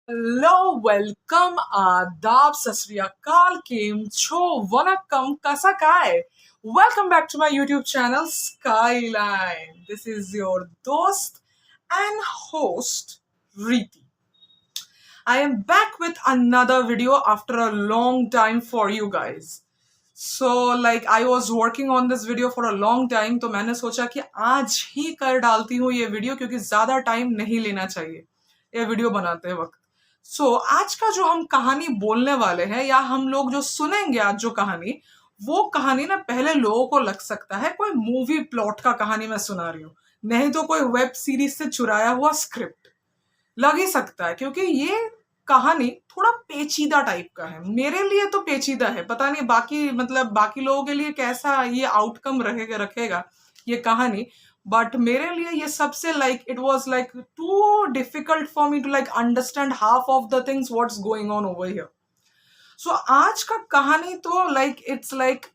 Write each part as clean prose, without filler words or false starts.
Hello welcome आदाब सत श्री अकाल केम छो वनक्कम कसा काय welcome back to my YouTube channel Skyline this is your दोस्त and host Riti I am back with another video after a long time for you guys. So like I was working on this video for a long time, तो मैंने सोचा कि आज ही कर डालती हूँ ये वीडियो क्योंकि ज़्यादा टाइम नहीं लेना चाहिए ये वीडियो बनाते वक्त. आज का जो हम कहानी बोलने वाले हैं या हम लोग जो सुनेंगे आज जो कहानी, वो कहानी ना पहले लोगों को लग सकता है कोई मूवी प्लॉट का कहानी मैं सुना रही हूँ, नहीं तो कोई वेब सीरीज से चुराया हुआ स्क्रिप्ट लग ही सकता है क्योंकि ये कहानी थोड़ा पेचीदा टाइप का है. मेरे लिए तो पेचीदा है, पता नहीं बाकी मतलब बाकी लोगों के लिए कैसा ये आउटकम रहेगा रखेगा ये कहानी, बट मेरे लिए ये सबसे like it was like too difficult for me to like understand half of the things what's going on over here. आज का कहानी तो like it's like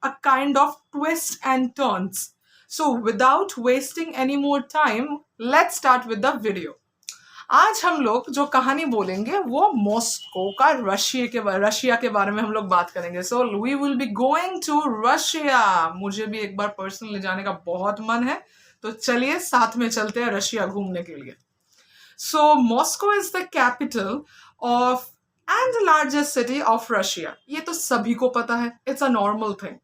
a kind of twist and turns. So without wasting any more time let's start with the video. आज हम लोग जो कहानी बोलेंगे वो मॉस्को का रशिया के बारे में हम लोग बात करेंगे. So we will be going to Russia. मुझे भी एक बार पर्सनली जाने का बहुत मन है, तो चलिए साथ में चलते हैं रशिया घूमने के लिए. So Moscow is the capital of and the largest city of Russia. ये तो सभी को पता है, इट्स अ नॉर्मल थिंग.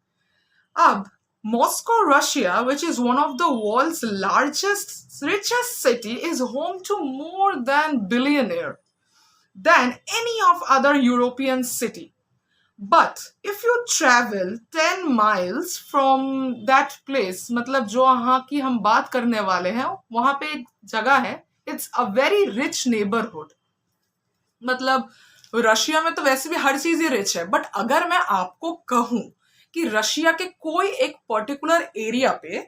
अब Moscow, Russia, which is one of the world's largest, richest city, is home to more than billionaire than any of other European city. But if you travel 10 miles from that place, मतलब जो यहाँ की हम बात करने वाले हैं, वहाँ पे एक जगह है, it's a very rich neighborhood. मतलब रशिया में तो वैसे भी हर चीज ही रिच है, बट अगर मैं आपको कहूं कि रशिया के कोई एक पर्टिकुलर एरिया पे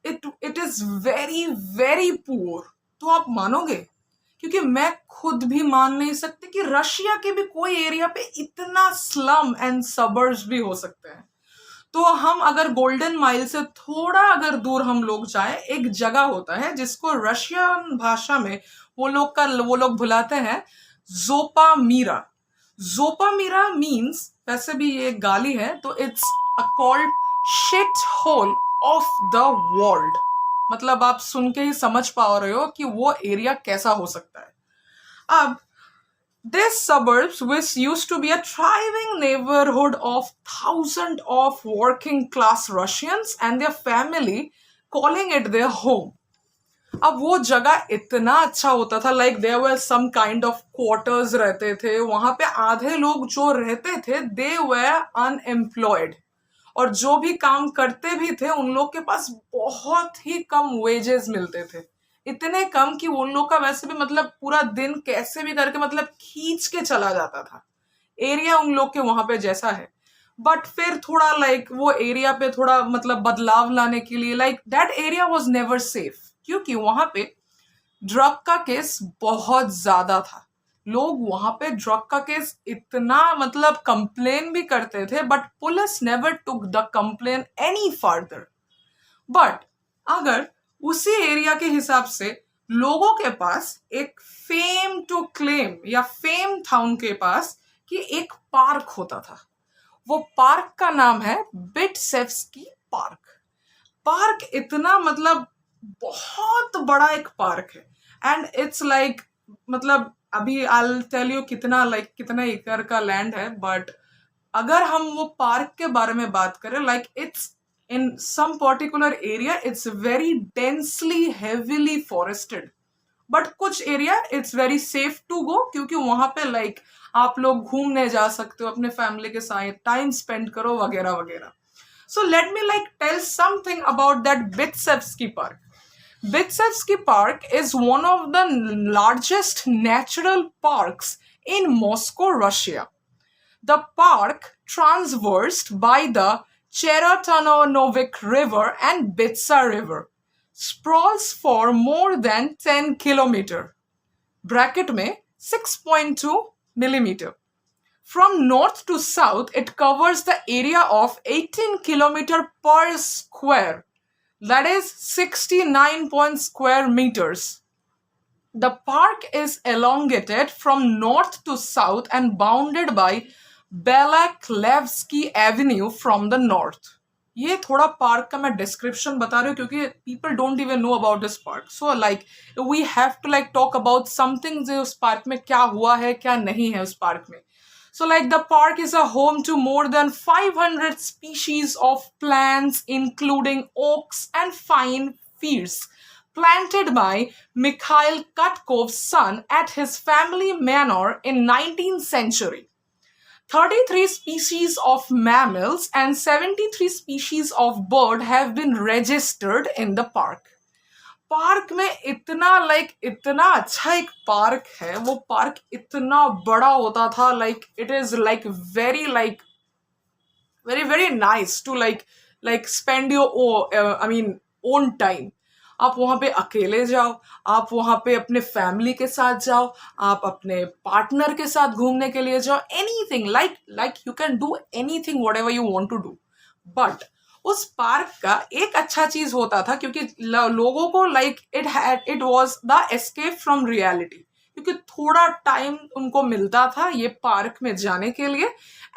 it is very very poor, तो आप मानोगे? क्योंकि मैं खुद भी मान नहीं सकती कि रशिया के भी कोई एरिया पे इतना स्लम एंड सबर्ब्स भी हो सकते हैं. तो हम अगर गोल्डन माइल से थोड़ा अगर दूर हम लोग जाएं, एक जगह होता है जिसको रशियन भाषा में वो लोग बुलाते हैं जोपामीरा. जोपामीरा मीन्स, वैसे भी ये गाली है, तो it's a called shit hole of the world. मतलब आप सुन के ही समझ पा रहे हो कि वो एरिया कैसा हो सकता है. अब this suburbs, which used to be a thriving neighborhood of thousands of working class Russians and their family calling it their home. अब वो जगह इतना अच्छा होता था, like there were some kind of quarters रहते थे वहां पे. आधे लोग जो रहते थे दे वर अनएम्प्लॉयड, और जो भी काम करते भी थे उन लोग के पास बहुत ही कम वेजेस मिलते थे. इतने कम कि उन लोग का वैसे भी मतलब पूरा दिन कैसे भी करके मतलब खींच के चला जाता था. एरिया उन लोग के वहां पे जैसा है, बट फिर थोड़ा लाइक वो एरिया पे थोड़ा मतलब बदलाव लाने के लिए like that area was never safe, क्योंकि वहां पे ड्रग का केस बहुत ज्यादा था. लोग वहां पे ड्रग का केस इतना मतलब कंप्लेन भी करते थे, but police never took the complain any further. But अगर उसी एरिया के हिसाब से लोगों के पास एक फेम टू क्लेम या फेम था उनके पास कि एक पार्क होता था. वो पार्क का नाम है बिटसेव्स्की पार्क. पार्क इतना मतलब बहुत बड़ा एक पार्क है, एंड इट्स लाइक मतलब अभी आई टेल यू कितना एकड़ का लैंड है, बट अगर हम वो पार्क के बारे में बात करें, like it's in some particular area it's very densely heavily forested, but कुछ area it's very safe to go, क्योंकि वहां पे लाइक आप लोग घूमने जा सकते हो, अपने फैमिली के साथ टाइम स्पेंड करो वगैरह वगैरह. So let me like tell something about that Bitsevsky park. Bitsevsky Park is one of the largest natural parks in Moscow, Russia. The park, traversed by the Cheratonovik River and Bitsa River, sprawls for more than 10 kilometer, bracket में 6.2 millimeter. From north to south, it covers the area of 18 kilometer per square, that is 69 square meters. The park is elongated from north to south and bounded by Balaklevsky Avenue from the north. ये थोड़ा park का मैं description बता रही हूँ क्योंकि people don't even know about this park. So like we have to like talk about something जो उस पार्क में क्या हुआ है क्या नहीं है उस पार्क में. So, like the park is a home to more than 500 species of plants, including oaks and fine firs, planted by Mikhail Katkov's son at his family manor in 19th century. 33 species of mammals and 73 species of bird have been registered in the park. Park में इतना अच्छा एक park है. वो park इतना बड़ा होता था. Like it is like very very nice to like spend your I mean own time. आप वहां पे अकेले जाओ, आप वहां पे अपने फैमिली के साथ जाओ, आप अपने पार्टनर के साथ घूमने के लिए जाओ. Anything like you can do anything whatever you want to do. But उस पार्क का एक अच्छा चीज होता था क्योंकि लोगों को like it was the escape from reality. क्योंकि थोड़ा टाइम उनको मिलता था ये पार्क में जाने के लिए.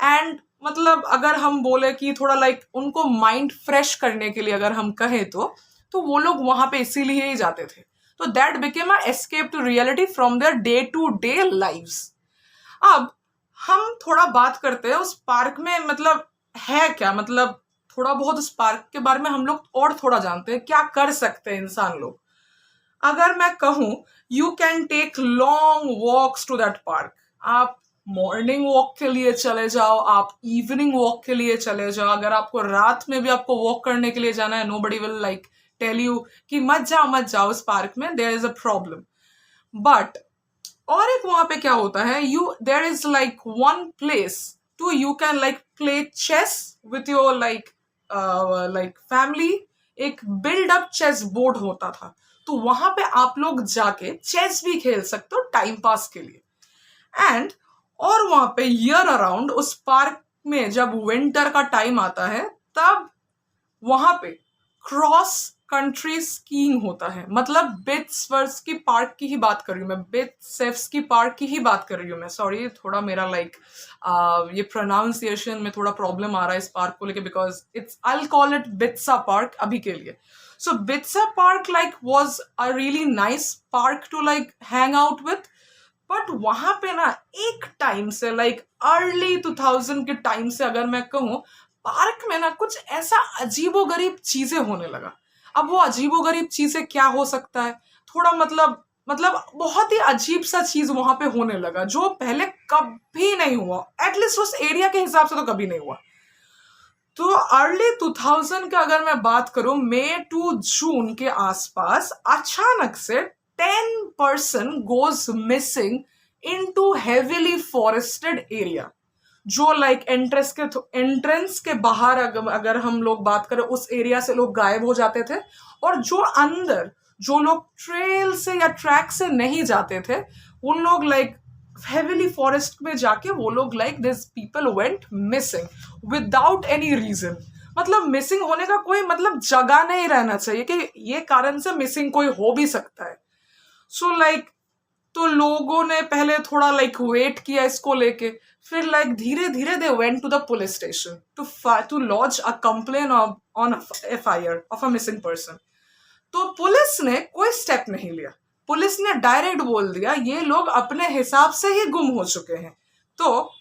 एंड मतलब अगर हम बोले कि थोड़ा लाइक उनको माइंड फ्रेश करने के लिए अगर हम कहें तो वो लोग वहां पे इसीलिए ही जाते थे. तो that became a escape to reality from their day to day lives. अब हम थोड़ा बात करते हैं उस पार्क में मतलब है क्या. मतलब थोड़ा बहुत उस पार्क के बारे में हम लोग और थोड़ा जानते हैं. क्या कर सकते हैं इंसान लोग. अगर मैं कहूं you can take long walks to that park. आप मॉर्निंग वॉक के लिए चले जाओ, आप इवनिंग वॉक के लिए चले जाओ. अगर आपको रात में भी आपको वॉक करने के लिए जाना है, nobody will like tell you कि मत जाओ उस पार्क में, there is a problem. But और एक वहां पे क्या होता है, there is like one place to you can like play chess with your like family. एक बिल्ड अप चेस बोर्ड होता था. तो वहां पे आप लोग जाके चेस भी खेल सकते हो टाइम पास के लिए. एंड और वहां पे ईयर अराउंड उस पार्क में जब विंटर का टाइम आता है तब वहां पे क्रॉस कंट्री स्कीइंग होता है. मतलब बिट्सवर्स की पार्क की ही बात कर रही हूँ मैं, बिट्सेफ्स की पार्क की ही बात कर रही हूँ मैं. सॉरी थोड़ा मेरा लाइक ये प्रोनाउंसिएशन में थोड़ा प्रॉब्लम आ रहा है इस पार्क को लेके because it's I call it Bitsa park अभी के लिए. So Bitsa park like was a really nice park to like hang out with. But वहां पे ना एक टाइम से लाइक अर्ली 2000 के टाइम से अगर मैं कहूँ पार्क में ना कुछ ऐसा अजीबोगरीब चीजें होने लगा. अब वो अजीबोगरीब चीजें क्या हो सकता है, थोड़ा मतलब बहुत ही अजीब सा चीज वहां पे होने लगा जो पहले कभी नहीं हुआ. एटलीस्ट उस एरिया के हिसाब से तो कभी नहीं हुआ. तो अर्ली 2000 का अगर मैं बात करूं मई टू जून के आसपास अचानक से 10% goes missing into heavily forested area. जो लाइक एंट्रेंस के बाहर अगर हम लोग बात करें उस एरिया से लोग गायब हो जाते थे. और जो अंदर जो लोग ट्रेल से या ट्रैक से नहीं जाते थे उन लोग लाइक हेवीली फॉरेस्ट में जाके वो लोग like this people went missing without any reason. मतलब मिसिंग होने का कोई मतलब जगह नहीं रहना चाहिए कि ये कारण से मिसिंग कोई हो भी सकता है. सो लाइक तो लोगों ने पहले थोड़ा लाइक वेट किया इसको लेके. फिर लाइक धीरे धीरे they went to the police station to launch a complain on FIR of a missing person. तो पुलिस ने कोई स्टेप नहीं लिया. पुलिस ने डायरेक्ट बोल दिया ये लोग अपने हिसाब से ही गुम हो चुके हैं. तो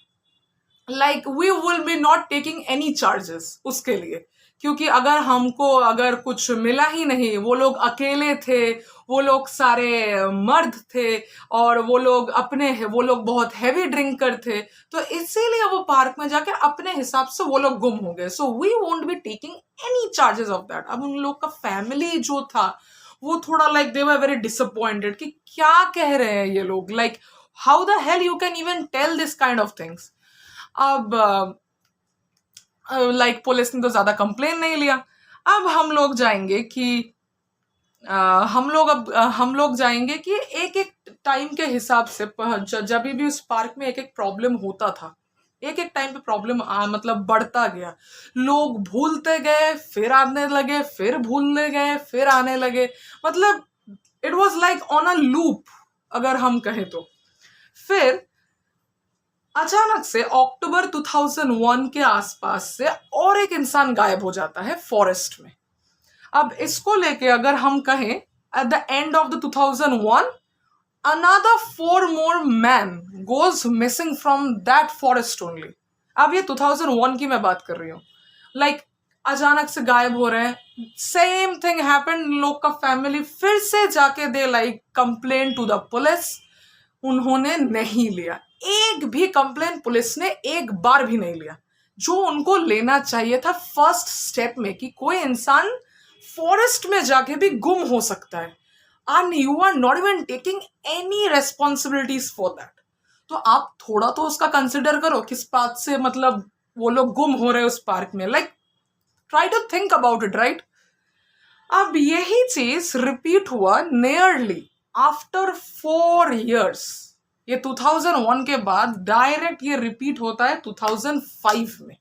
like we will be not taking any charges उसके लिए. क्योंकि अगर कुछ मिला ही नहीं, वो लोग अकेले थे, वो लोग सारे मर्द थे और वो लोग बहुत हैवी ड्रिंकर थे. तो इसीलिए वो पार्क में जाके अपने हिसाब से वो लोग गुम हो गए. So we won't be taking any charges of that. अब उन लोग का फैमिली जो था वो थोड़ा like they were very disappointed कि क्या कह रहे हैं ये लोग. Like how the hell you can even tell this kind of things. अब लाइक पुलिस ने तो ज्यादा कंप्लेन नहीं लिया. अब हम लोग जाएंगे कि हम लोग जाएंगे कि एक एक टाइम के हिसाब से जब भी उस पार्क में एक एक प्रॉब्लम होता था, एक एक टाइम पे प्रॉब्लम मतलब बढ़ता गया. लोग भूलते गए, फिर आने लगे, फिर भूलने गए, फिर आने लगे. मतलब it was like on a loop. अगर हम कहें तो। फिर अचानक से अक्टूबर 2001 के आसपास से और एक इंसान गायब हो जाता है फॉरेस्ट में। अब इसको लेके अगर हम कहें at the end of the 2001 another 4 more men goes missing from that forest only। अब ये 2001 की मैं बात कर रही हूँ। लाइक अचानक से गायब हो रहे हैं, सेम थिंग हैपेंड। लोग का फैमिली फिर से जाके they like complain to the police, उन्होंने नहीं लिया। एक भी कंप्लेन पुलिस ने एक बार भी नहीं लिया, जो उनको लेना चाहिए था फर्स्ट स्टेप में कि कोई इंसान फॉरेस्ट में जाके भी गुम हो सकता है, and you are not even taking any responsibilities for that। तो आप थोड़ा तो उसका कंसिडर करो किस बात से मतलब वो लोग गुम हो रहे हैं उस पार्क में। Like try to think about it, right. अब यही चीज रिपीट हुआ नियरली आफ्टर 4 years। ये 2001 के बाद डायरेक्ट ये रिपीट होता है 2005 में,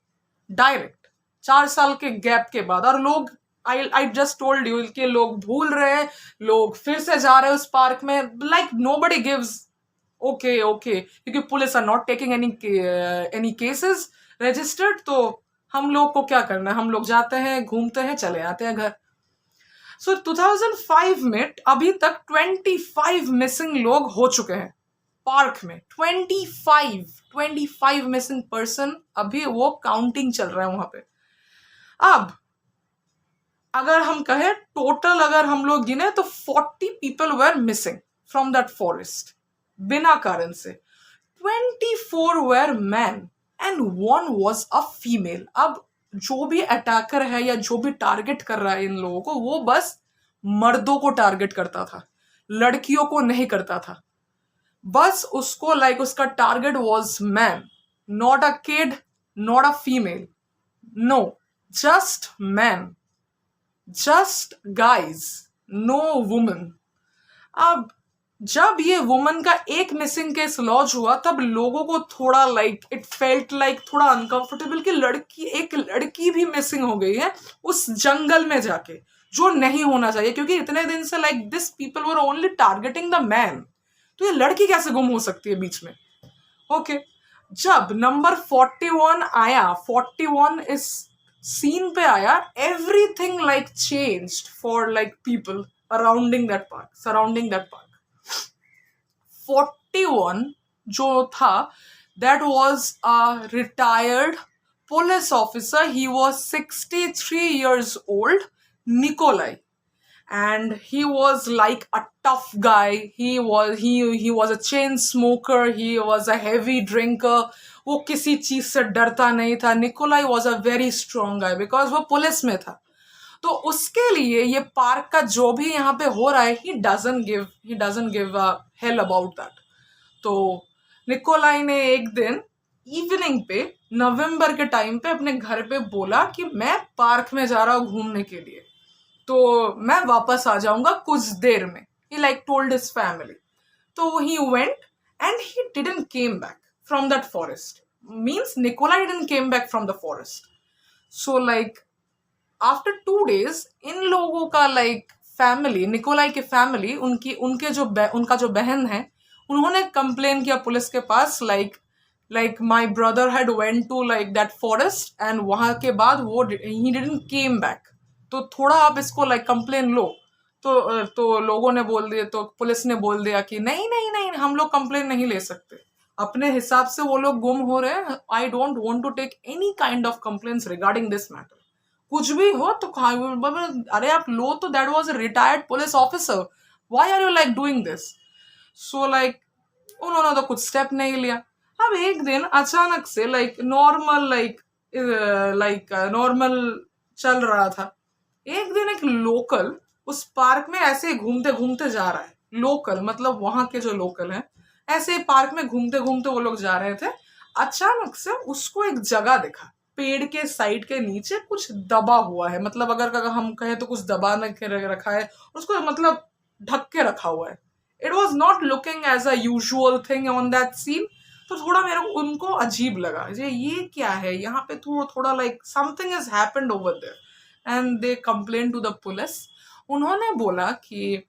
डायरेक्ट 4 साल के गैप के बाद। और लोग I just told you कि लोग भूल रहे हैं, लोग फिर से जा रहे हैं उस पार्क में। लाइक nobody gives okay क्योंकि police are not taking any cases registered. तो हम लोग को क्या करना है, हम लोग जाते हैं, घूमते हैं, चले आते हैं घर। सो 2005 में अभी तक 25 मिसिंग लोग हो चुके हैं पार्क में। 25 मिसिंग पर्सन, अभी वो काउंटिंग चल रहा है वहां पे। अब अगर हम कहें टोटल, अगर हम लोग गिने तो 40 people were missing from that forest बिना कारण से। 24 were man and 1 was a female. अब जो भी अटैकर है या जो भी टारगेट कर रहा है इन लोगों को, वो बस मर्दों को टारगेट करता था, लड़कियों को नहीं करता था। बस उसको लाइक उसका target was man, not a kid, not a female, no, just man, just guys, no woman. अब जब ये वुमन का एक मिसिंग केस लॉन्च हुआ तब लोगों को थोड़ा लाइक इट फेल्ट लाइक थोड़ा अनकंफर्टेबल कि एक लड़की भी मिसिंग हो गई है उस जंगल में जाके, जो नहीं होना चाहिए। क्योंकि इतने दिन से like this people were only targeting the man, तो ये लड़की कैसे गुम हो सकती है बीच में। ओके जब नंबर 41 आया, 41 इस सीन पे आया, everything like changed for like people अराउंडिंग that park, surrounding that park. 41 जो था, that was a retired police officer. He was 63 years old, Nikolai, and he was like a tough guy. He was a chain smoker. He was a heavy drinker. वो किसी चीज से डरता नहीं था। Nikolai was a very strong guy because वो police में था। तो उसके लिए ये पार्क का जो भी यहाँ पे हो रहा है, he doesn't give a hell about that। तो निकोलाई ने एक दिन इवनिंग पे, नवंबर के टाइम पे, अपने घर पे बोला कि मैं पार्क में जा रहा हूँ घूमने के लिए, तो मैं वापस आ जाऊंगा कुछ देर में। he like told his family। तो he went and he didn't came back from that forest, means Nikolai didn't came back from the forest। so like after 2 days इन लोगों का लाइक फैमिली, निकोलाई के फैमिली, उनका जो बहन है, उन्होंने कंप्लेन किया पुलिस के पास like my brother had went to like that forest and वहां के बाद वो ही डिडंट केम बैक, तो थोड़ा आप इसको लाइक कंप्लेन लो। तो लोगों ने बोल दिया, तो पुलिस ने बोल दिया कि नहीं नहीं नहीं, हम लोग कंप्लेन नहीं ले सकते, अपने हिसाब से वो लोग गुम हो रहे हैं। I don't want to take any kind of complaints regarding this matter. कुछ भी हो तो अरे आप लो, तो that was a retired police officer, why are you like doing this. So like उन्होंने तो कुछ स्टेप नहीं लिया। अब एक दिन अचानक से नॉर्मल चल रहा था, एक दिन एक लोकल उस पार्क में ऐसे घूमते घूमते जा रहा है। लोकल मतलब वहां के जो लोकल हैं, ऐसे पार्क में घूमते घूमते वो लोग जा रहे थे। अचानक से उसको एक जगह दिखा, पेड़ के साइड के नीचे कुछ दबा हुआ है, मतलब अगर हम कहें तो कुछ दबा के रखा है, उसको मतलब ढक के रखा हुआ है। It was not looking as a usual thing on that scene. तो थोड़ा मेरे को उनको अजीब लगा, ये क्या है यहाँ पे, थोड़ा like something is happened over there and they complain to the police. उन्होंने बोला कि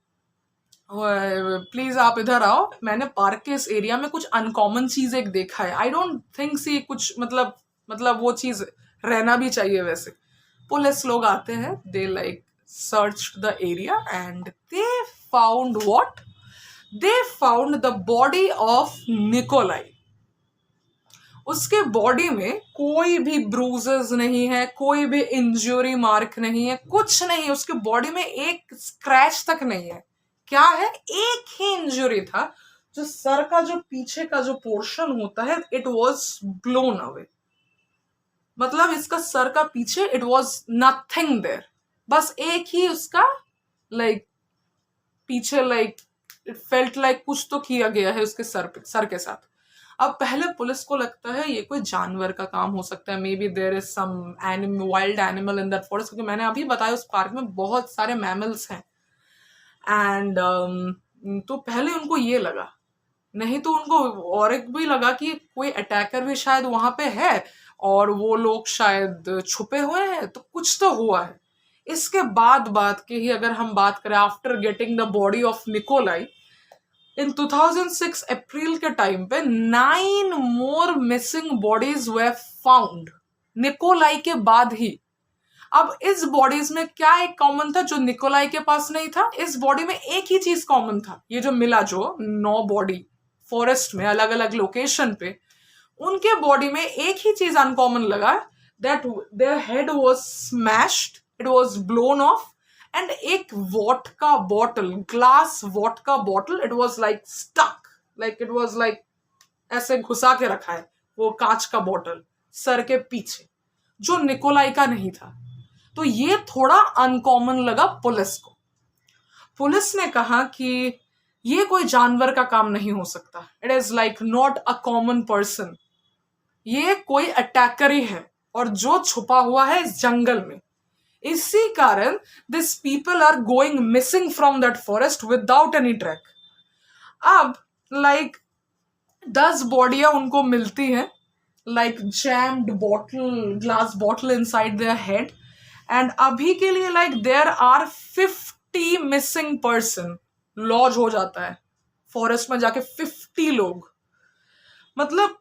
प्लीज आप इधर आओ, मैंने पार्क के इस एरिया में कुछ अनकॉमन चीज एक देखा है, आई डोंट थिंक सी कुछ मतलब वो चीज रहना भी चाहिए वैसे। पुलिस लोग आते हैं, they like search the area and they found what, they found the body of Nikolai. उसके बॉडी में कोई भी ब्रूजेस नहीं है, कोई भी इंजरी मार्क नहीं है, कुछ नहीं, उसके बॉडी में एक स्क्रैच तक नहीं है। क्या है, एक ही इंजरी था, जो सर का जो पीछे का जो पोर्शन होता है, इट वॉज ब्लोन अवे। मतलब इसका सर का पीछे इट वॉज नथिंग देयर, बस एक ही उसका लाइक पीछे लाइक इट फेल्ट लाइक कुछ तो किया गया है उसके सर के साथ। अब पहले पुलिस को लगता है ये कोई जानवर का काम हो सकता है, maybe there is some wild animal in that forest, क्योंकि मैंने अभी बताया उस पार्क में बहुत सारे मैमल्स हैं। एंड तो पहले उनको ये लगा, नहीं तो उनको और एक भी लगा कि कोई अटैकर भी शायद वहां पे है और वो लोग शायद छुपे हुए हैं, तो कुछ तो हुआ है। इसके बाद बात की ही अगर हम बात करें, after getting the body of Nikolai in 2006 April के टाइम पे 9 more missing bodies were found Nikolai के बाद ही। अब इस बॉडीज में क्या एक कॉमन था जो निकोलाई के पास नहीं था? इस बॉडी में एक ही चीज कॉमन था, ये जो मिला जो 9 बॉडी फॉरेस्ट में अलग अलग लोकेशन पे, उनके बॉडी में एक ही चीज अनकॉमन लगा, that their head was smashed, it was blown off, and एक vodka bottle, glass vodka bottle, it was like stuck, like it was like ऐसे घुसा के रखा है वो कांच का बॉटल सर के पीछे, जो निकोलाई का नहीं था। तो ये थोड़ा अनकॉमन लगा पुलिस को। पुलिस ने कहा कि ये कोई जानवर का काम नहीं हो सकता, it is like not a common person, ये कोई अटैकर ही है और जो छुपा हुआ है इस जंगल में। इसी कारण this people are going missing from that forest without any track. अब लाइक 10 बॉडियां उनको मिलती हैं, like jammed bottle, glass bottle inside their head, and अभी के लिए like there are 50 missing person lodge हो जाता है फॉरेस्ट में जाके, 50 लोग, मतलब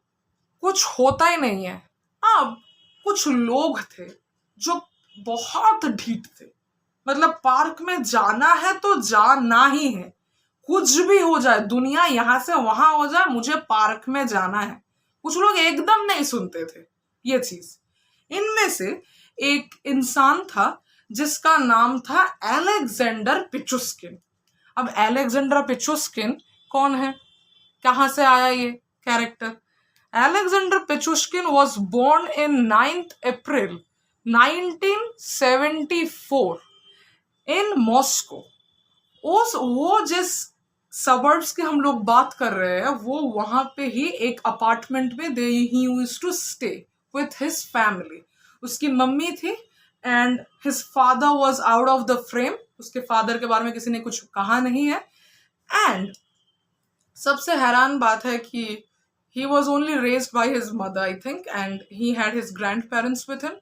कुछ होता ही नहीं है। अब कुछ लोग थे जो बहुत ढीठ थे, मतलब पार्क में जाना है तो जाना ही है, कुछ भी हो जाए, दुनिया यहां से वहां हो जाए, मुझे पार्क में जाना है। कुछ लोग एकदम नहीं सुनते थे ये चीज। इनमें से एक इंसान था जिसका नाम था एलेक्जेंडर पिचुस्किन। अब एलेक्जेंडर पिचुस्किन कौन है, कहां से आया ये character? Alexander Pichushkin was born in 9th April 1974 in Moscow। वो जिस सबर्ब्स की हम लोग बात कर रहे हैं, वो वहां पे ही एक अपार्टमेंट में they he used to stay with his family. उसकी मम्मी थी and his father was out of the frame, उसके फादर के बारे में किसी ने कुछ कहा नहीं है। एंड सबसे हैरान बात है कि he was only raised by his mother, I think, and he had his grandparents with him।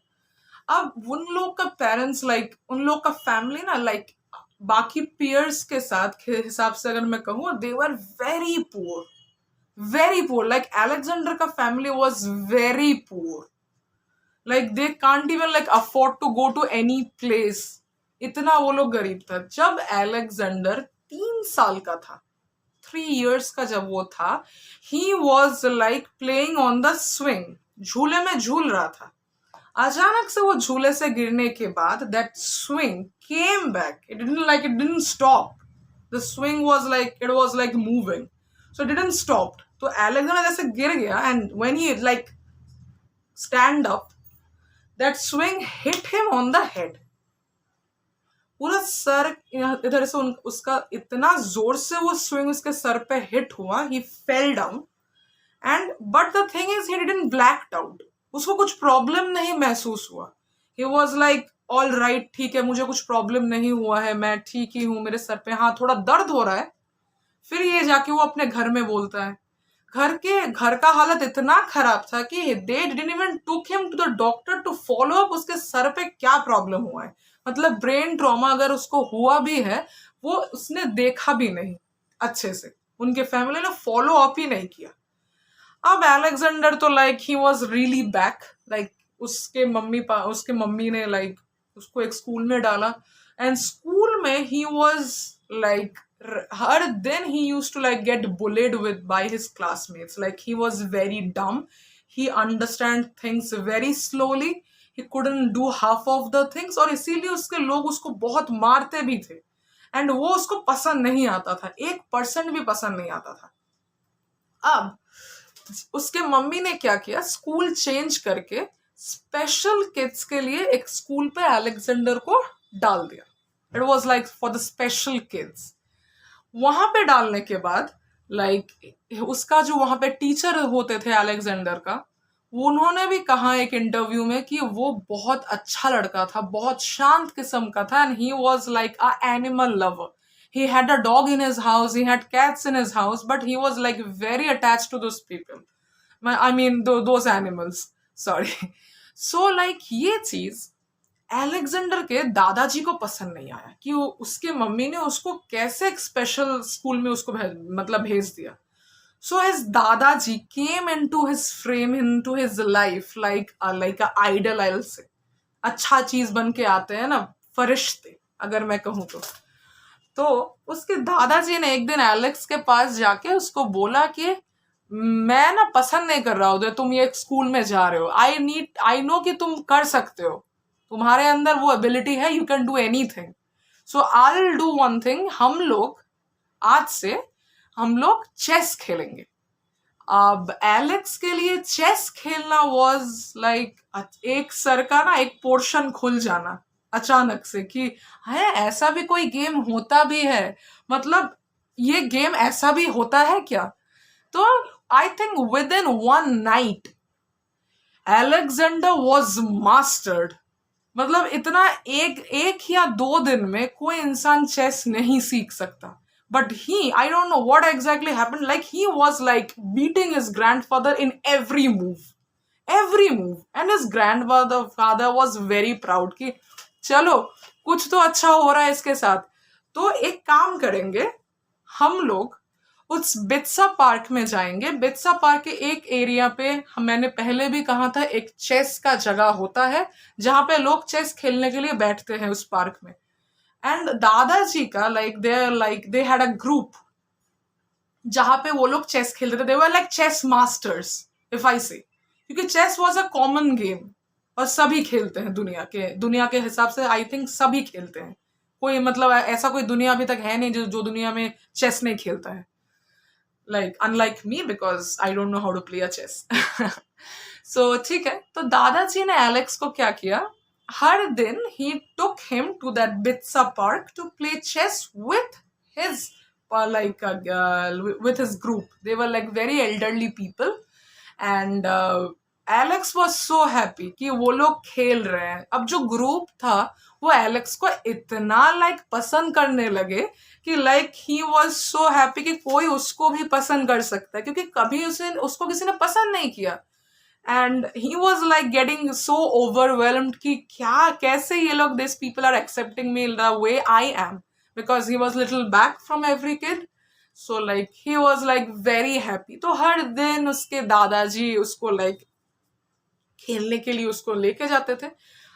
अब उन लोग का पेरेंट्स लाइक उन लोग का फैमिली ना लाइक बाकी पियर्स के साथ के हिसाब से अगर मैं कहूँ, they were very poor, like Alexander का family was very poor, like they can't even like afford to go to any place, इतना वो लोग गरीब था। जब एलेक्जेंडर 3 साल का था, 3 years का जब वो था, ही was like playing on the swing, झूले में झूल रहा था। अचानक से वो झूले से गिरने के बाद that swing came back, it didn't stop, the swing was like moving, so it didn't stop. तो एलेक्जेंडर जैसे गिर गया and when he like stand up, that swing hit him on the head. पूरा सर इधर से उसका इतना जोर से वो स्विंग उसके सर पे हिट हुआ, he fell down. And but the thing is he didn't black out, उसको कुछ प्रॉब्लम नहीं महसूस हुआ। He was like all right, ठीक है, मुझे कुछ प्रॉब्लम नहीं हुआ है, मैं ठीक ही हूं, मेरे सर पे हाँ थोड़ा दर्द हो रहा है। फिर ये जाके वो अपने घर में बोलता है। घर का हालत इतना खराब था कि they didn't even took him to the doctor to follow up उसके सर पे क्या प्रॉब्लम हुआ है। मतलब ब्रेन ट्रॉमा अगर उसको हुआ भी है, वो उसने देखा भी नहीं अच्छे से, उनके फैमिली ने फॉलो अप ही नहीं किया। अब अलेक्जेंडर तो like he was really back, like उसके मम्मी ने लाइक उसको एक स्कूल में डाला, एंड स्कूल में ही वॉज लाइक हर दिन he used to like get bullied with by his classmates, like he was very dumb, he understand things very slowly, he couldn't do half of the things, और इसीलिए उसके लोग उसको बहुत मारते भी थे, एंड वो उसको पसंद नहीं आता था, 1% भी पसंद नहीं आता था। अब उसके मम्मी ने क्या किया, स्कूल चेंज करके स्पेशल किड्स के लिए एक स्कूल पे अलेक्जेंडर को डाल दिया। It was like for the special kids. वहां पे डालने के बाद लाइक उसका जो वहां पे टीचर होते थे अलेक्जेंडर का, उन्होंने भी कहा एक इंटरव्यू में कि वो बहुत अच्छा लड़का था, बहुत शांत किस्म का था, and he was like a animal lover. He had a dog in his house, he had cats in his house, but he was like very attached to those people. I mean, those animals. Sorry. So, like, ये चीज Alexander के दादाजी को पसंद नहीं आया कि उसके मम्मी ने उसको कैसे एक स्पेशल स्कूल में उसको भेज दिया. So his दादाजी came into his frame, into his life like a idol, I'll say. अच्छा चीज बन के आते हैं ना, फरिश्ते अगर मैं कहूँ तो उसके दादाजी ने एक दिन एलेक्स के पास जाके उसको बोला कि मैं ना पसंद नहीं कर रहा हूँ तुम ये स्कूल में जा रहे हो, आई नो कि तुम कर सकते हो, तुम्हारे अंदर वो एबिलिटी है, you can do anything, so I will do one thing, आज से हम लोग चेस खेलेंगे. अब एलेक्स के लिए चेस खेलना वॉज लाइक एक सर का ना एक पोर्शन खुल जाना अचानक से कि है ऐसा भी कोई गेम होता भी है, मतलब ये गेम ऐसा भी होता है क्या. तो I think with in one night Alexander was mastered. मतलब इतना एक या 2 दिन में कोई इंसान चेस नहीं सीख सकता. But I don't know what exactly happened. Like he was like beating his grandfather in every move. And his father was very proud कि चलो कुछ तो अच्छा हो रहा है इसके साथ. तो एक काम करेंगे, हम लोग उस बित्सा पार्क में जाएंगे. बित्सा पार्क के एक एरिया पे मैंने पहले भी कहा था एक चेस का जगह होता है जहां पे लोग चेस खेलने के लिए बैठते हैं उस पार्क में. एंड दादाजी का दे हैड अ ग्रुप जहां पे वो लोग चेस खेलते थे. They were like chess masters if I say, क्योंकि chess was a common game और सभी खेलते हैं दुनिया के हिसाब से. आई थिंक सभी खेलते हैं, कोई मतलब ऐसा कोई दुनिया अभी तक है नहीं जो दुनिया में चेस नहीं खेलता है. Like unlike me, because I don't know how to play a chess. So ठीक है, तो दादाजी ने एलेक्स को क्या किया, हर दिन he took him to that Bitsa park to play chess with his with his group. They were like very elderly people, and Alex was so happy कि वो लोग खेल रहे हैं. अब जो ग्रुप था वो एलेक्स को इतना लाइक पसंद करने लगे कि like he was so happy कि कोई उसको भी पसंद कर सकता है, क्योंकि कभी उसको किसी ने पसंद नहीं किया. And he was like getting so overwhelmed कि क्या कैसे ये लोग these people are accepting me the way I am, because he was little back from every kid. So like he was like very happy. तो हर दिन उसके दादाजी उसको like खेलने के लिए उसको लेके जाते थे.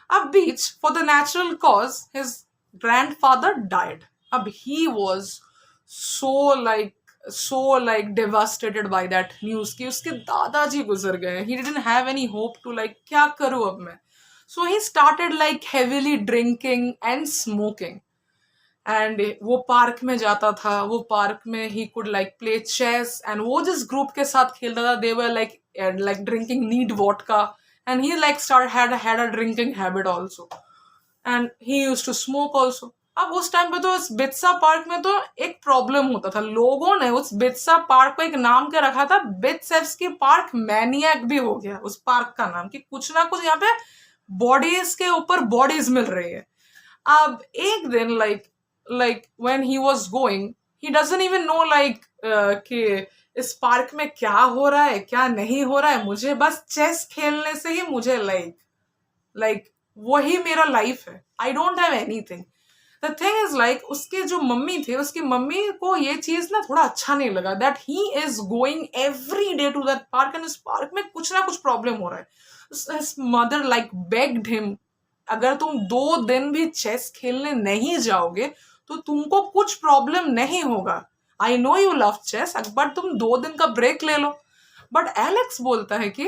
अब बीच for the natural cause his grandfather died. अब he was so like devastated by that news कि उसके दादाजी गुजर गए. He didn't have any hope to like क्या करूँ अब मैं. So he started like heavily drinking and smoking. And वो पार्क में जाता था, वो पार्क में he could like play chess, and वो जिस ग्रुप के साथ खेलता था they were like drinking neat vodka, and he like had a drinking habit also, and he used to smoke also. अब उस टाइम पे तो उस बित्सा पार्क में तो एक प्रॉब्लम होता था, लोगों ने उस बित्सा पार्क को एक नाम के रखा था बिट्सेव्स्की पार्क मैनियक भी हो गया उस पार्क का नाम, कि कुछ ना कुछ यहाँ पे बॉडीज के ऊपर बॉडीज मिल रही है. अब एक दिन like when he was going, he doesn't even know like कि इस पार्क में क्या हो रहा है क्या नहीं हो रहा है, मुझे बस चेस खेलने से ही मुझे like वही मेरा लाइफ है, I don't have anything. The thing is like उसके जो मम्मी थे, उसकी मम्मी को ये चीज ना थोड़ा अच्छा नहीं लगा that he is going every day to that park and उस पार्क में कुछ ना कुछ प्रॉब्लम हो रहा है. His mother like begged him, अगर तुम 2 दिन भी चेस खेलने नहीं जाओगे तो तुमको कुछ प्रॉब्लम नहीं होगा. I know you love chess, but तुम 2 दिन का ब्रेक ले लो. बट एलेक्स बोलता है कि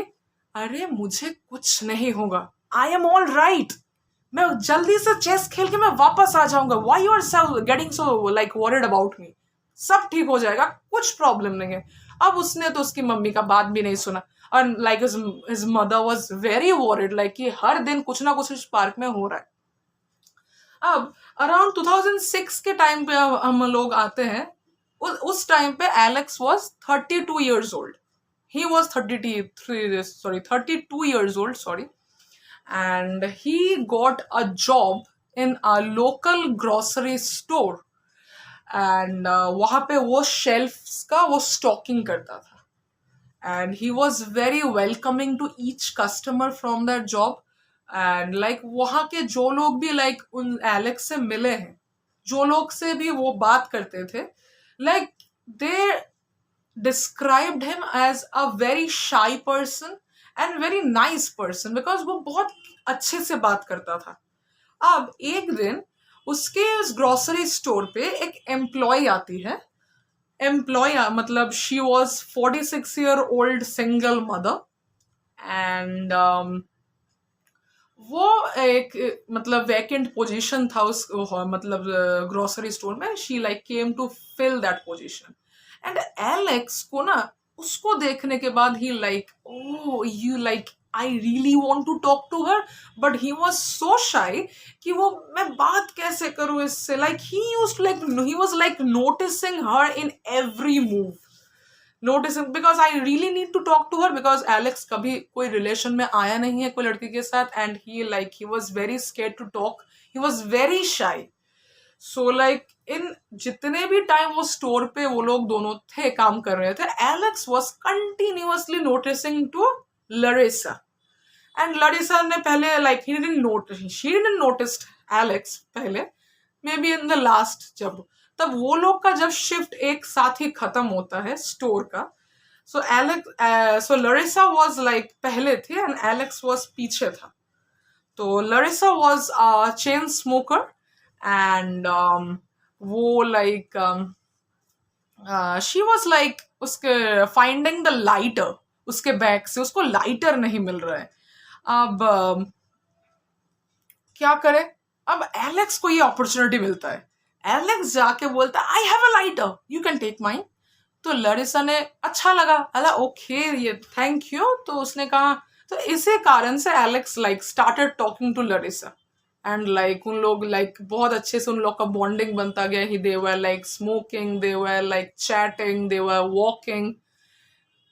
अरे मुझे कुछ नहीं होगा, आई एम ऑल राइट, मैं जल्दी से चेस खेल के मैं वापस आ जाऊंगा. Why you are getting so like worried about me, सब ठीक हो जाएगा, कुछ प्रॉब्लम नहीं है. अब उसने तो उसकी मम्मी का बात भी नहीं सुना और like his mother was very worried like कि हर दिन कुछ ना कुछ इस पार्क में हो रहा है. अब अराउंड 2006 के टाइम पे हम लोग आते हैं. उस टाइम पे Alex was 32 years old. He was 32 years old, sorry. And he got a job in a local grocery store. And वहाँ पे वो शेल्फ्स का वो स्टॉकिंग करता था. And he was very welcoming to each customer from that job. And like वहाँ के जो लोग भी like उन एलेक्स से मिले हैं, जो लोग से भी वो बात करते थे, like they described him as a very shy person and very nice person because वो बहुत अच्छे से बात करता था. अब एक दिन उसके उस ग्रोसरी स्टोर पे एक एम्प्लॉय आती है. एम्प्लॉय मतलब she was 46-year-old single mother. And वो एक मतलब वैकेंट पोजीशन था उस मतलब ग्रोसरी स्टोर में. She like came to fill that position. And Alex को ना उसको देखने के बाद ही like oh you like I really want to talk to her, but he was so shy कि वो मैं बात कैसे करूँ इससे. Like he was like noticing her in every move, noticing because I really need to talk to her because Alex कभी कोई relation में आया नहीं है कोई लड़की के साथ. And he was very scared to talk, he was very shy. So like in जितने भी टाइम वो स्टोर पे वो लोग दोनों थे काम कर रहे थे, Alex was continuously noticing to Larisa. And Larisa ने पहले like she didn't noticed Alex पहले, maybe in the last तब वो लोग का जब शिफ्ट एक साथ ही खत्म होता है स्टोर का. सो लरिसा वॉज लाइक पहले थी एंड एलेक्स वॉज पीछे था. तो Larisa was a chain smoker and वो लाइक शी वॉज लाइक उसके फाइंडिंग द लाइटर, उसके बैग से उसको लाइटर नहीं मिल रहा है. अब क्या करे, अब एलेक्स को ये अपॉर्चुनिटी मिलता है. एलेक्स जाके बोलता है I have a lighter, you can take mine. तो लरिसा ने अच्छा लगा, अला ओके ये थैंक यू. तो उसने कहा, तो इसी कारण से Alex like started talking to Larisa and like उन लोग लाइक बहुत अच्छे से उन लोग का बॉन्डिंग बनता गया. He they were like smoking, they were like chatting, they were walking,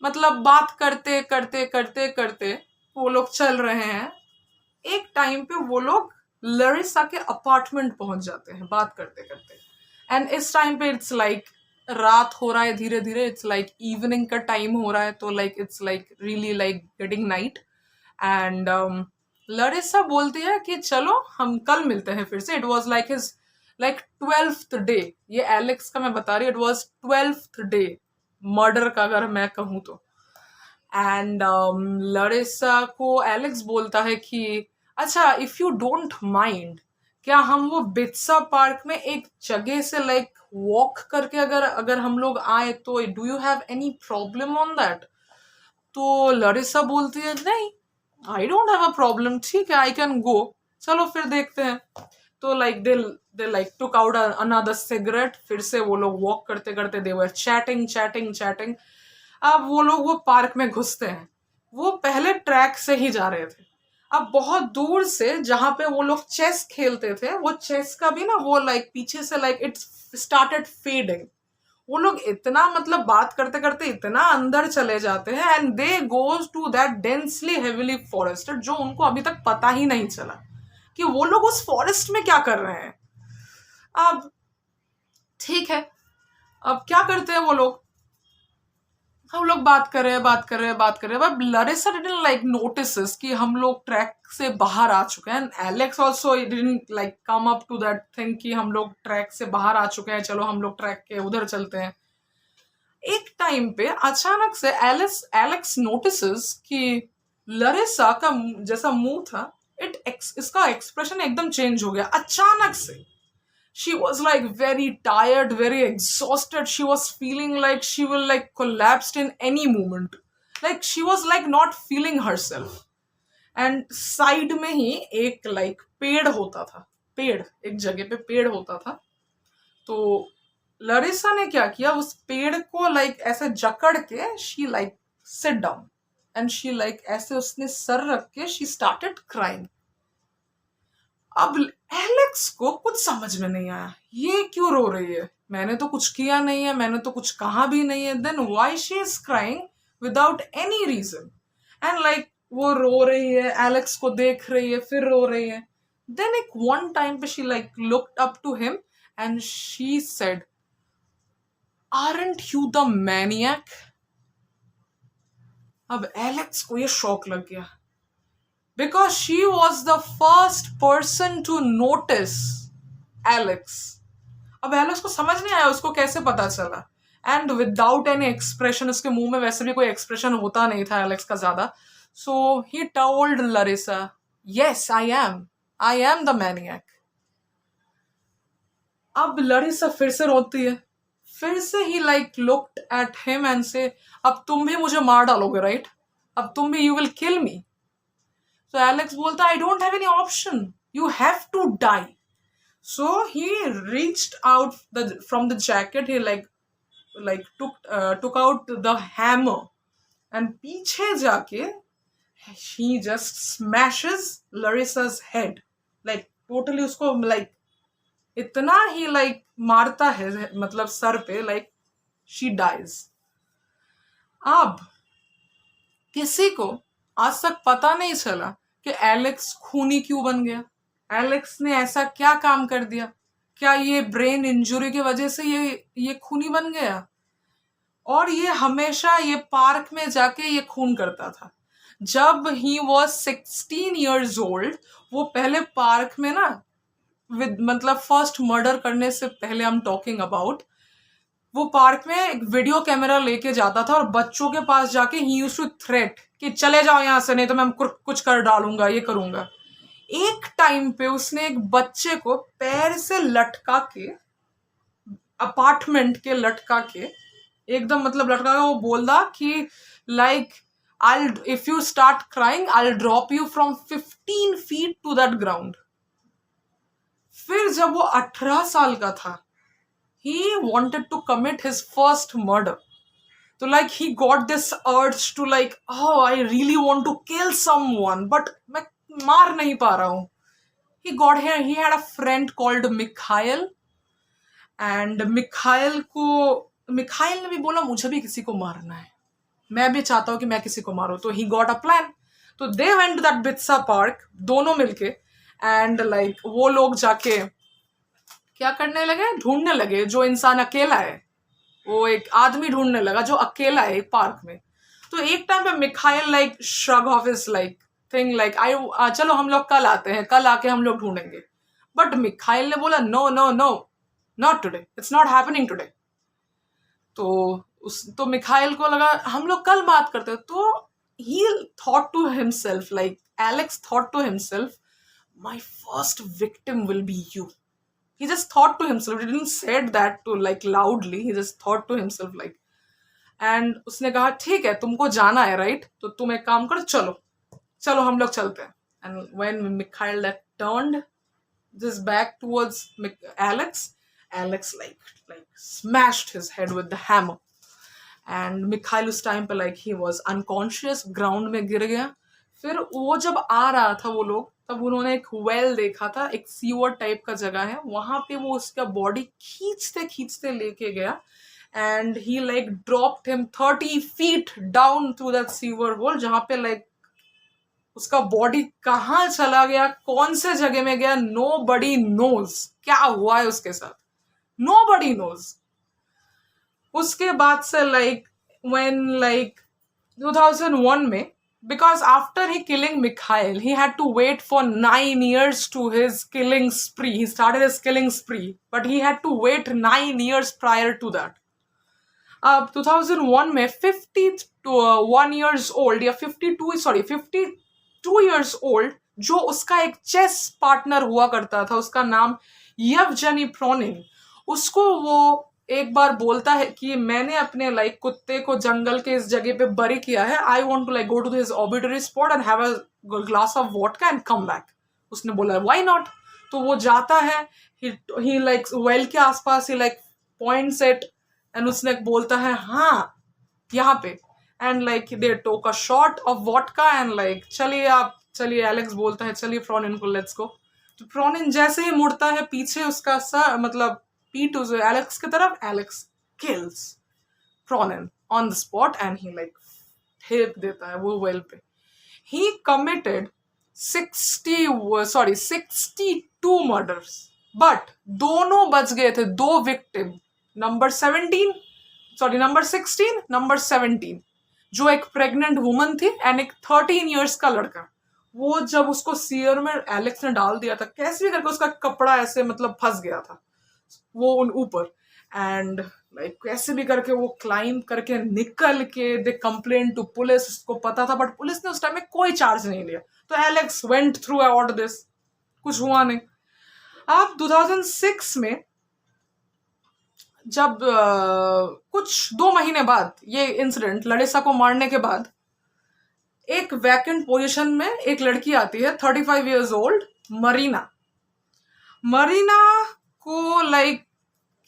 मतलब बात करते करते करते करते वो लोग चल रहे हैं. एक टाइम पे वो लोग लरिसा के अपार्टमेंट पहुंच जाते हैं बात करते करते. एंड इस टाइम पे इट्स लाइक रात हो रहा है धीरे धीरे, इट्स लाइक इवनिंग का टाइम हो रहा है. तो like it's like really like getting night. And Larisa बोलती है कि चलो हम कल मिलते हैं फिर से. It was like his like 12th day. ये एलेक्स का मैं बता रही हूँ, it was 12th day murder का अगर मैं कहूँ तो. एंड लरिसा को एलेक्स बोलता है कि अच्छा इफ यू डोंट माइंड, क्या हम वो बित्सा पार्क में एक जगह से लाइक वॉक करके अगर हम लोग आए तो do you have any problem on that. तो लरिसा बोलती है नहीं I don't have a problem, ठीक है आई कैन गो, चलो फिर देखते हैं. तो like they like took out another cigarette. फिर से वो लोग वॉक करते करते दे वर चैटिंग चैटिंग चैटिंग. अब वो लोग वो पार्क में घुसते हैं. वो पहले ट्रैक से ही जा रहे थे. अब बहुत दूर से जहां पे वो लोग चेस खेलते थे, वो चेस का भी ना वो लाइक पीछे से लाइक इट स्टार्टेड फेडिंग. वो लोग इतना मतलब बात करते करते इतना अंदर चले जाते हैं and they goes to that densely heavily forested, जो उनको अभी तक पता ही नहीं चला कि वो लोग उस फॉरेस्ट में क्या कर रहे हैं. अब ठीक है, अब क्या करते हैं वो लोग, हम लोग बात कर रहे हैं but Larisa didn't like notice कि हम लोग ट्रैक से बाहर आ चुके हैं. Alex also didn't like come up to that thing कि हम लोग ट्रैक से बाहर आ चुके हैं, चलो हम लोग ट्रैक के उधर चलते हैं. एक टाइम पे अचानक से एलेक्स नोटिस कि लरिसा का जैसा मुंह था, इसका एक्सप्रेशन एकदम चेंज हो गया अचानक से. She was like very tired, very exhausted. She was feeling like she will like collapsed in any moment. Like she was like not feeling herself. And side में ही एक like पेड़ होता था. पेड़ एक जगह पे पेड़ होता था. तो लरिसा ने क्या किया, उस पेड़ को like ऐसे जकड़ के she like sit down and she like ऐसे उसने सर रख के she started crying. अब एलेक्स को कुछ समझ में नहीं आया, ये क्यों रो रही है, मैंने तो कुछ किया नहीं है, मैंने तो कुछ कहा भी नहीं है. Then why she is crying without any reason. And like वो रो रही है, एलेक्स को देख रही है, फिर रो रही है. देन एक वन टाइम पे she like looked up to him and she said, aren't you the maniac. अब एलेक्स को ये शॉक लग गया. Because she was the first person to notice Alex. अब एलेक्स को समझ नहीं आया उसको कैसे पता चला. एंड विदाउट एनी एक्सप्रेशन, उसके मुंह में वैसे भी कोई एक्सप्रेशन होता नहीं था एलेक्स का ज्यादा. So he told Larisa, yes I am the maniac. अब लरिसा फिर से रोती है. फिर से he like looked at him and say, अब तुम भी मुझे मार डालोगे राइट, अब तुम भी, you will kill me. So Alex बोलता, I don't have any option. You have to die. So he reached out from the jacket. He like took out the hammer and पीछे जाके he just smashes Larissa's head. Like totally उसको like इतना ही like मारता है, मतलब sir पे, like she dies. अब किसी को आज तक पता नहीं चला कि एलेक्स खूनी क्यों बन गया. एलेक्स ने ऐसा क्या काम कर दिया, क्या ये ब्रेन इंजुरी की वजह से ये खूनी बन गया. और ये हमेशा ये पार्क में जाके ये खून करता था. जब ही वॉज 16 years old, वो पहले पार्क में ना, मतलब फर्स्ट मर्डर करने से पहले हम टॉकिंग अबाउट, वो पार्क में एक वीडियो कैमरा लेके जाता था और बच्चों के पास जाके ही यूज्ड टू थ्रेट कि चले जाओ यहाँ से, नहीं तो मैं कुछ कर डालूंगा, ये करूंगा. एक टाइम पे उसने एक बच्चे को पैर से लटका के, अपार्टमेंट के लटका के, एकदम मतलब लटका के, वो बोला कि like if you start crying I drop you from 15 feet to that ground. फिर जब वो 18 साल का था, he wanted to commit his first murder. So like he got this urge to like, oh I really want to kill someone but मैं मार नहीं पा रहा हूँ. He had a friend called Mikhail and Mikhail ने भी बोला मुझे भी किसी को मारना है, मैं भी चाहता हूँ कि मैं किसी को मारूं. तो he got a plan. तो they went to that Bitsa park दोनों मिलके and like वो लोग जाके क्या करने लगे, ढूंढने लगे जो इंसान अकेला है. वो एक आदमी ढूंढने लगा जो अकेला है पार्क में. तो एक टाइम पे Mikhail like shrug of his like thing like चलो हम लोग कल आते हैं, कल आके हम लोग ढूंढेंगे. बट मिखाइल ने बोला no no no, not today, it's not happening today. तो मिखाइल को लगा हम लोग कल बात करते हैं. तो he thought to himself, like Alex thought to himself, my first victim will be you. He just thought to himself. He didn't said that to like loudly. He just thought to himself like. And उसने कहा ठीक है तुमको जाना है right, तो तुम एक काम करो, चलो हम लोग चलते हैं. And when Mikhail turned this back towards Alex like smashed his head with the hammer. And Mikhail उस टाइम पे like he was unconscious, ground में गिर गया. फिर वो जब आ रहा था वो लोग, तब उन्होंने एक वेल देखा था, एक सीवर टाइप का जगह है, वहां पे वो उसका बॉडी खींचते खींचते लेके गया. And he like dropped him 30 feet down through that sewer hole, जहां पे लाइक उसका बॉडी कहाँ चला गया, कौन से जगह में गया, नो बडी नोज. क्या हुआ है उसके साथ, नो बडी नोज. उसके बाद से लाइक when like 2001 में, because after he killing Mikhail, he had to wait for 9 years to his killing spree. He started his killing spree, but he had to wait 9 years prior to that. अब 2001 में 51 years old या 52 years old जो उसका एक chess partner हुआ करता था, उसका नाम यवजेनी प्रोनिन, उसको वो एक बार बोलता है कि मैंने अपने लाइक कुत्ते को जंगल के इस जगह पे बरी किया है, I want to like go to his arbitrary spot and have a glass of vodka and come back. उसने बोला व्हाई नॉट. तो वो जाता है, ही लाइक वेल के आसपास ही लाइक पॉइंट्स एट एंड उसने बोलता है हाँ यहाँ पे, and like they took a shot of vodka and like चलिए एलेक्स बोलता है चलिए फ्रोनिन को लेट्स गो. तो फ्रोनिन जैसे ही मुड़ता है पीछे उसका सर मतलब पीठ उस एलेक्स की तरफ, Alex kills Fronin on the spot and he like फेंक देता है वो वेल पे. ही कमिटेड 62 मर्डर्स, बट दोनों बच गए थे, दो विक्टिम, नंबर 16, नंबर 17, जो एक प्रेग्नेंट वुमन थी एंड एक 13 years का लड़का. वो जब उसको सीयर में एलेक्स ने डाल दिया था, कैसे भी करके उसका कपड़ा ऐसे मतलब फंस गया था वो उन ऊपर, एंड लाइक कैसे भी करके वो क्लाइंब करके निकल के दे कंप्लेन टू पुलिस. उसको पता था बट पुलिस ने उस टाइम में कोई चार्ज नहीं लिया. तो Alex went through all this, कुछ हुआ नहीं. अब 2006 में जब कुछ 2 महीने बाद ये इंसिडेंट, लड़ेसा को मारने के बाद, एक वैकेंट पोजीशन में एक लड़की आती है 35 years old, मरीना को like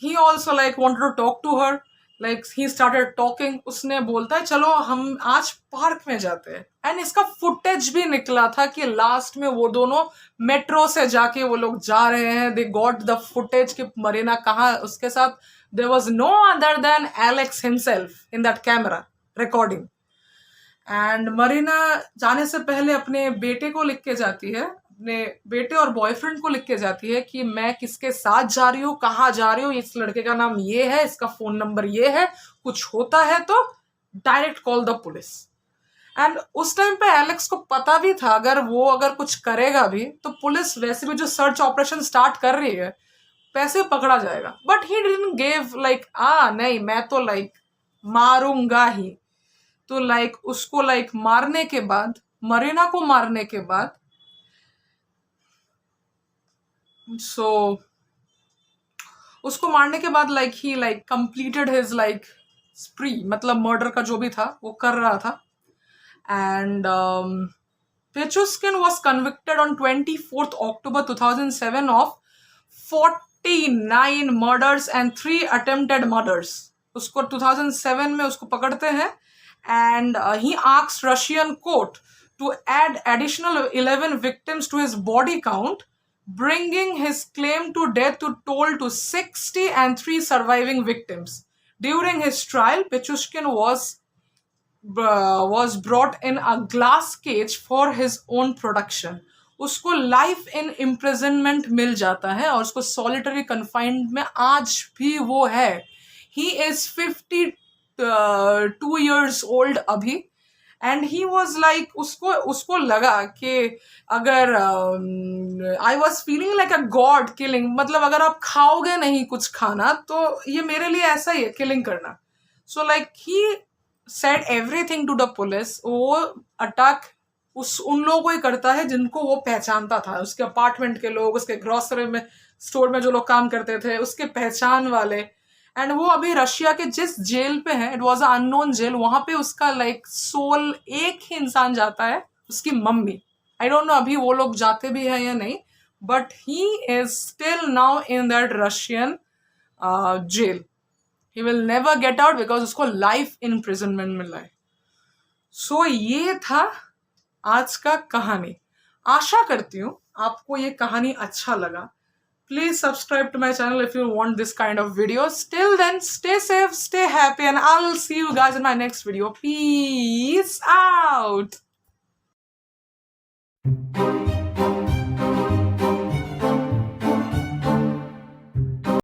he also like wanted to talk to her, like he started talking. उसने बोलता है चलो हम आज पार्क में जाते हैं, एंड इसका फुटेज भी निकला था कि लास्ट में वो दोनों मेट्रो से जाके वो लोग जा रहे हैं. दे गॉट द फुटेज कि मरीना कहाँ उसके साथ. There was no other than Alex himself in that camera recording. And Marina जाने से पहले अपने बेटे को लिख के जाती है, अपने बेटे और बॉयफ्रेंड को लिख के जाती है कि मैं किसके साथ जा रही हूँ, कहाँ जा रही हूँ, इस लड़के का नाम ये है, इसका फोन नंबर ये है, कुछ होता है तो direct call the police. And उस टाइम पे एलेक्स को पता भी था अगर कुछ करेगा भी तो पुलिस वैसे भी जो सर्च ऑपरेशन स्टार्ट कर रही है पैसे पकड़ा जाएगा. But he didn't give like नहीं मैं तो लाइक मारूंगा ही. तो लाइक उसको लाइक मारने के बाद, मरीना को मारने के बाद, उसको मारने के बाद like he like completed his like स्प्री, मतलब मर्डर का जो भी था वो कर रहा था. And Pichushkin was convicted on 24th October 2007 of 49 murders and 3 attempted murders. उसको 2007 में उसको पकड़ते हैं, and he asked Russian court to add additional 11 victims to his body count, bringing his claim to death to total to 60 and 3 surviving victims. During his trial, Pichushkin was brought in a glass cage for his own protection. उसको life in imprisonment मिल जाता है और उसको solitary confined में आज भी वो है. ही इज 52 years old अभी, एंड ही वॉज लाइक उसको लगा कि अगर I was feeling like a God killing, मतलब अगर आप खाओगे नहीं कुछ खाना तो ये मेरे लिए ऐसा ही है किलिंग करना. So like he said everything to the police. वो अटैक उन लोगों को ही करता है जिनको वो पहचानता था, उसके अपार्टमेंट के लोग, उसके ग्रोसरी में स्टोर में जो लोग काम करते थे, उसके पहचान वाले. एंड वो अभी रशिया के जिस जेल पे है, it was a unknown jail, वहां पे उसका लाइक सोल एक ही इंसान जाता है, उसकी मम्मी. आई डोंट नो अभी वो लोग जाते भी हैं या नहीं, but he is still now in that Russian jail. He will never get out because उसको लाइफ इम्प्रिजनमेंट मिला है. सो ये था आज का कहानी. आशा करती हूँ आपको ये कहानी अच्छा लगा. Please subscribe to my channel if you want this kind of videos. Till then, stay safe, stay happy, and I'll see you guys in my next video. Peace out.